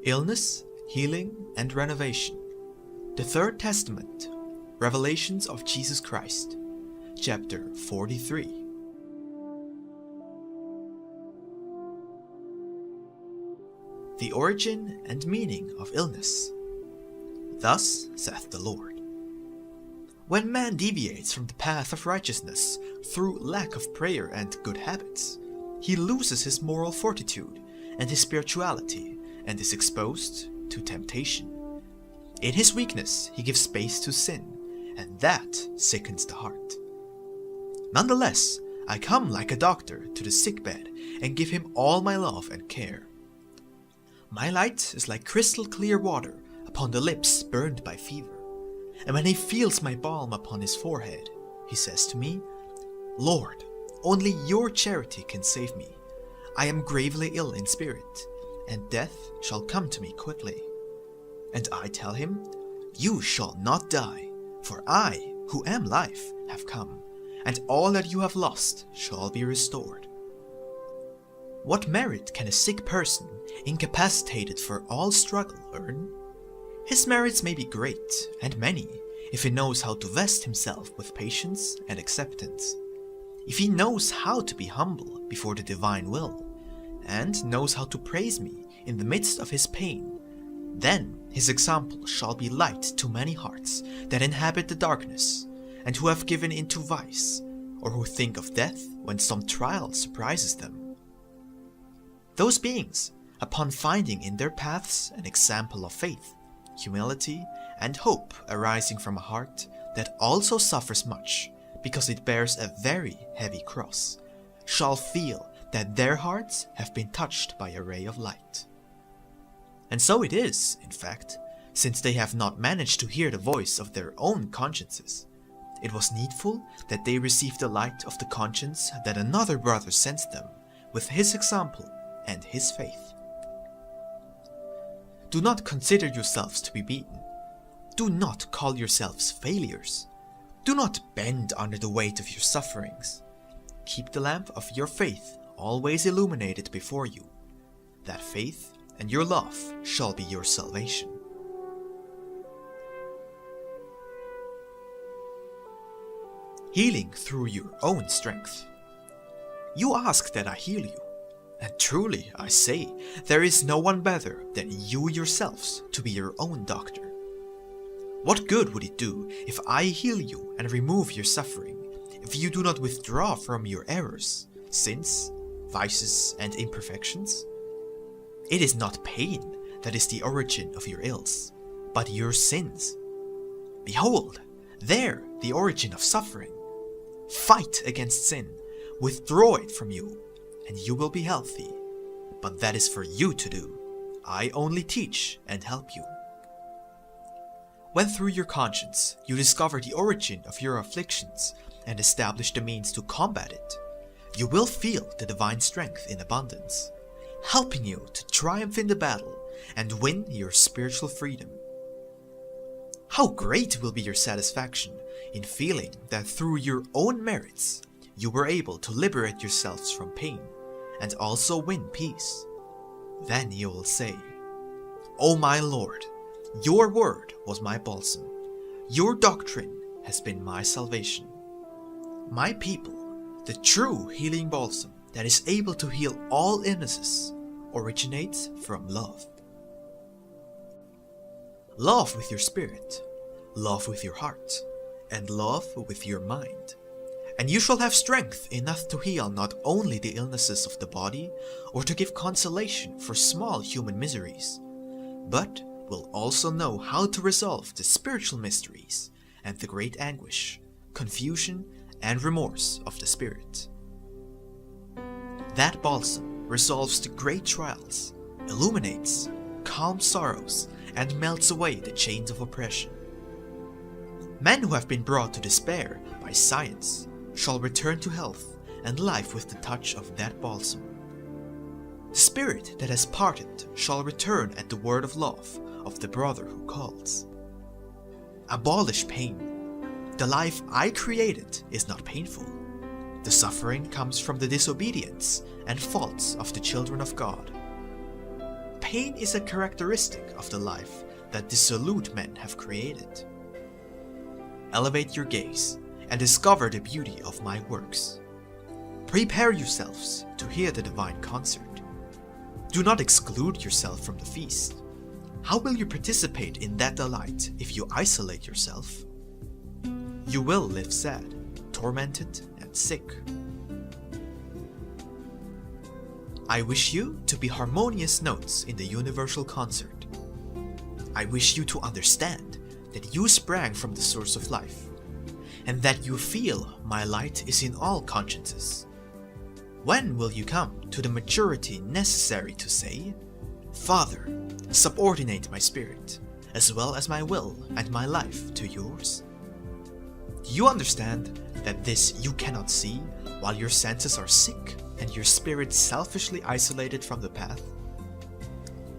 Illness, Healing, and Renovation. The Third Testament. Revelations of Jesus Christ. Chapter 43. The origin and meaning of illness. Thus saith the Lord. When man deviates from the path of righteousness through lack of prayer and good habits, he loses his moral fortitude and his spirituality and is exposed to temptation. In his weakness he gives space to sin, and that sickens the heart. Nonetheless, I come like a doctor to the sickbed and give him all my love and care. My light is like crystal clear water upon the lips burned by fever, and when he feels my balm upon his forehead, he says to me, Lord, only your charity can save me. I am gravely ill in spirit, and death shall come to me quickly. And I tell him, You shall not die, for I, who am life, have come, and all that you have lost shall be restored. What merit can a sick person, incapacitated for all struggle, earn? His merits may be great and many, if he knows how to vest himself with patience and acceptance, if he knows how to be humble before the divine will, and knows how to praise me in the midst of his pain, then his example shall be light to many hearts that inhabit the darkness, and who have given into vice, or who think of death when some trial surprises them. Those beings, upon finding in their paths an example of faith, humility, and hope arising from a heart that also suffers much because it bears a very heavy cross, shall feel that their hearts have been touched by a ray of light. And so it is, in fact, since they have not managed to hear the voice of their own consciences. It was needful that they receive the light of the conscience that another brother sends them, with his example and his faith. Do not consider yourselves to be beaten. Do not call yourselves failures. Do not bend under the weight of your sufferings. Keep the lamp of your faith always illuminated before you. That faith and your love shall be your salvation. Healing through your own strength. You ask that I heal you, and truly I say, there is no one better than you yourselves to be your own doctor. What good would it do if I heal you and remove your suffering, if you do not withdraw from your errors, sins, vices, and imperfections? It is not pain that is the origin of your ills, but your sins. Behold, there the origin of suffering. Fight against sin, withdraw it from you, and you will be healthy. But that is for you to do. I only teach and help you. When through your conscience you discover the origin of your afflictions and establish the means to combat it, you will feel the divine strength in abundance, helping you to triumph in the battle and win your spiritual freedom. How great will be your satisfaction in feeling that through your own merits you were able to liberate yourselves from pain and also win peace. Then you will say, O my Lord, your word was my balsam. Your doctrine has been my salvation. My people, the true healing balsam that is able to heal all illnesses, originates from love. Love with your spirit, love with your heart, and love with your mind. And you shall have strength enough to heal not only the illnesses of the body, or to give consolation for small human miseries, but will also know how to resolve the spiritual mysteries and the great anguish, confusion, and remorse of the spirit. That balsam resolves the great trials, illuminates, calms sorrows, and melts away the chains of oppression. Men who have been brought to despair by science shall return to health and life with the touch of that balsam. The spirit that has parted shall return at the word of love of the brother who calls. Abolish pain. The life I created is not painful. The suffering comes from the disobedience and faults of the children of God. pain is a characteristic of the life that dissolute men have created. Elevate your gaze and discover the beauty of my works. Prepare yourselves to hear the divine concert. Do not exclude yourself from the feast. How will you participate in that delight if you isolate yourself? You will live sad, tormented, and sick. I wish you to be harmonious notes in the universal concert. I wish you to understand that you sprang from the source of life, and that you feel my light is in all consciences. When will you come to the maturity necessary to say, Father, subordinate my spirit, as well as my will and my life to yours? Do you understand that this you cannot see while your senses are sick and your spirit selfishly isolated from the path?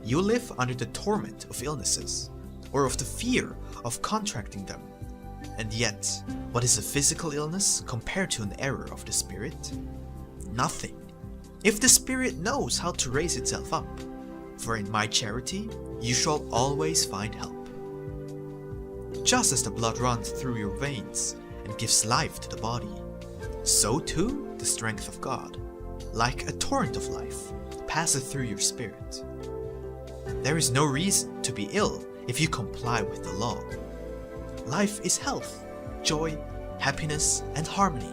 You live under the torment of illnesses, or of the fear of contracting them. And yet, what is a physical illness compared to an error of the spirit? Nothing, if the spirit knows how to raise itself up. For in my charity you shall always find help. Just as the blood runs through your veins and gives life to the body, so too the strength of God, like a torrent of life, passeth through your spirit. There is no reason to be ill if you comply with the law. Life is health, joy, happiness, and harmony,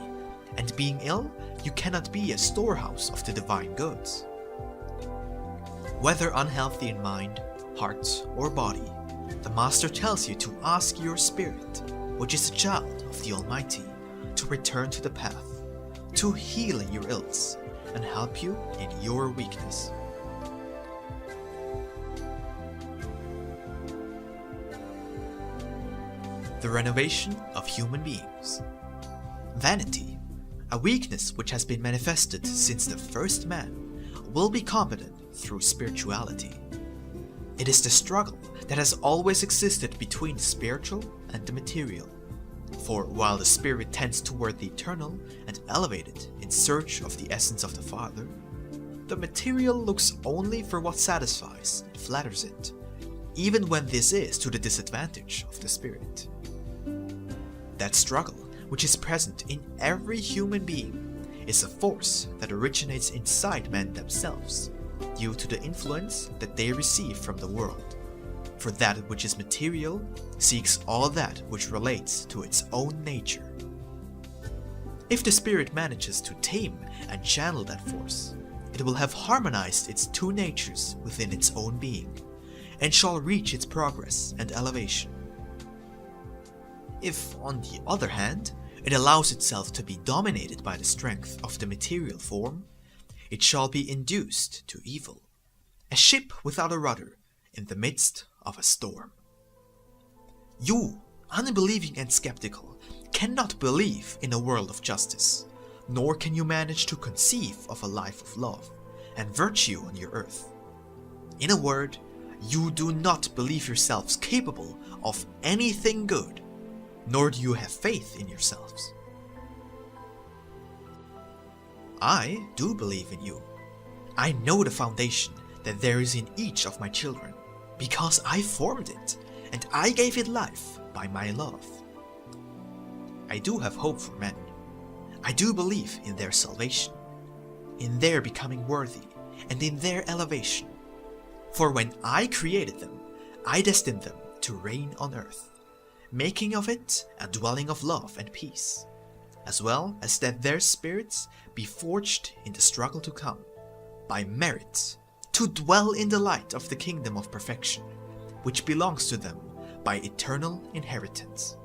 and being ill, you cannot be a storehouse of the divine goods. Whether unhealthy in mind, heart, or body, the Master tells you to ask your spirit, which is a child of the Almighty, to return to the path, to heal your ills, and help you in your weakness. The renovation of human beings. Vanity, a weakness which has been manifested since the first man, will be combated through spirituality. It is the struggle that has always existed between the spiritual and the material. For while the spirit tends toward the eternal and elevated in search of the essence of the Father, the material looks only for what satisfies and flatters it, even when this is to the disadvantage of the spirit. That struggle, which is present in every human being, is a force that originates inside men themselves, due to the influence that they receive from the world. For that which is material seeks all that which relates to its own nature. If the spirit manages to tame and channel that force, it will have harmonized its two natures within its own being, and shall reach its progress and elevation. If, on the other hand, it allows itself to be dominated by the strength of the material form, it shall be induced to evil, a ship without a rudder in the midst of a storm. You, unbelieving and skeptical, cannot believe in a world of justice, nor can you manage to conceive of a life of love and virtue on your earth. In a word, you do not believe yourselves capable of anything good, nor do you have faith in yourselves. I do believe in you. I know the foundation that there is in each of my children, because I formed it, and I gave it life by my love. I do have hope for men. I do believe in their salvation, in their becoming worthy, and in their elevation. For when I created them, I destined them to reign on earth, making of it a dwelling of love and peace, as well as that their spirits be forged in the struggle to come, by merit, to dwell in the light of the kingdom of perfection, which belongs to them by eternal inheritance.